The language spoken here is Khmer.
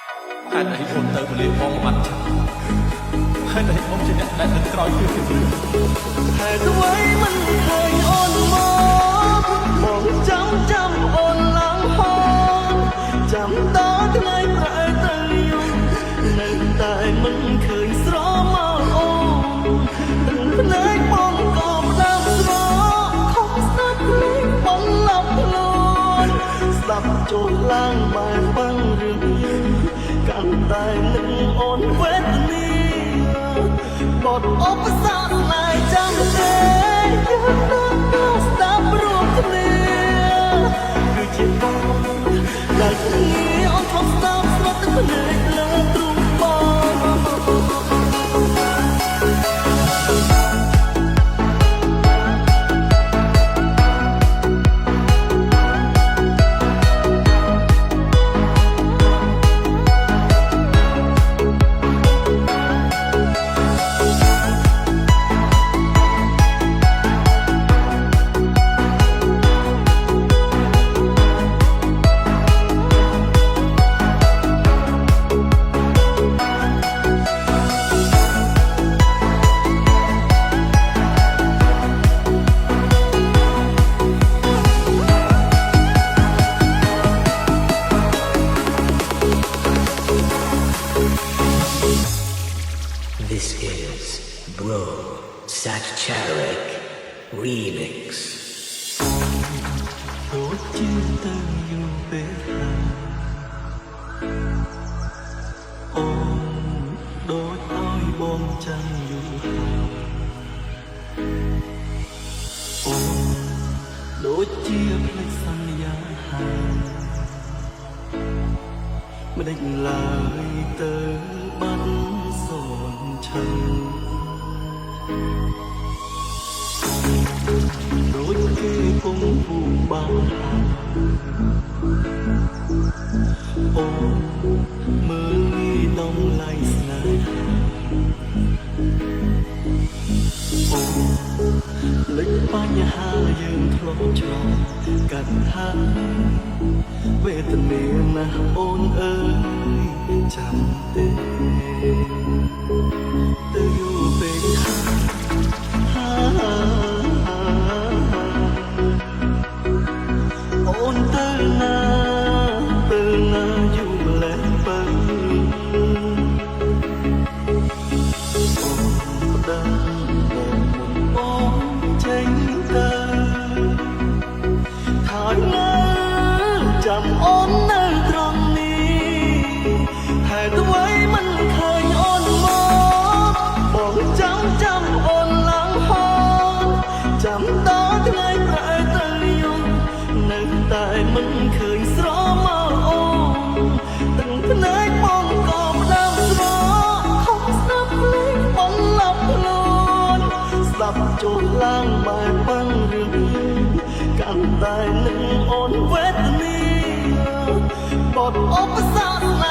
ហេតុអីអូនទៅពលាបងបាត់ហេតុអីអូនជាអ្នកដែលនឹងក្រោយគឺហេតុអ្វីមិនឃើញអូនមកបងចាំអូនឡើងហូរចាំដល់ថ្ងៃប្រែទៅយំនៅតែមិនឃើញស្រមកអូនទឹកភ្នែកបងក៏ផ្ដាំស្រកខំស្ដាប់ភ្លេងបងឡប់ខ្លួនស្ដាប់ចូលឡើងបែបបាំងរឿងកាន់តែនឹងអូនវេទនាបត់ឧបសគ្គស្នេហ៍ចាំទេយើងនឹងស្ដាប់រួមគ្នាគឺជាបងដែលគ្នាអូនខំស្ដាប់ស្រាប់តែភ្នែកលើទ្រូងបង This is Bro Satcharic Remix ដូចជាទៅយូរពេលហើយអូនដូចឲ្យបងចាំយូរហើយអូនដូចជាភ្លេចសន្យាហើយមិនដេចឡើយទៅបាត់សូនឈឹងដូចគេពុំពូបានអូមើលងាយដំឡៃស្នេហាអូលេចបញ្ហាយើងធ្លាប់ឆ្លងកាត់ហើយវេទនាណាស់អូនអើយចាំទេទៅយូរពេកអូនទៅណាយូរម្លេះបើអូនប្តឹងបងមុនអូនចេញទៅថានៅចាំអូននៅត្រង់នេះហេតុអ្វីមិនឃើញអូនមកបងចាំអូនឡើងហូរចាំដល់ថ្ងៃប្រែទៅយំនៅតែមិនឃើញស្រមកអូនទឹកភ្នែកបងក៏ផ្ដាំស្រកខំស្ដាប់ភ្លេងបងឡប់ខ្លួនស្ដាប់ចូលឡើងបែបបាំងរឿងកាន់តែនឹងអូនវេទនាបត់ឧបសគ្គ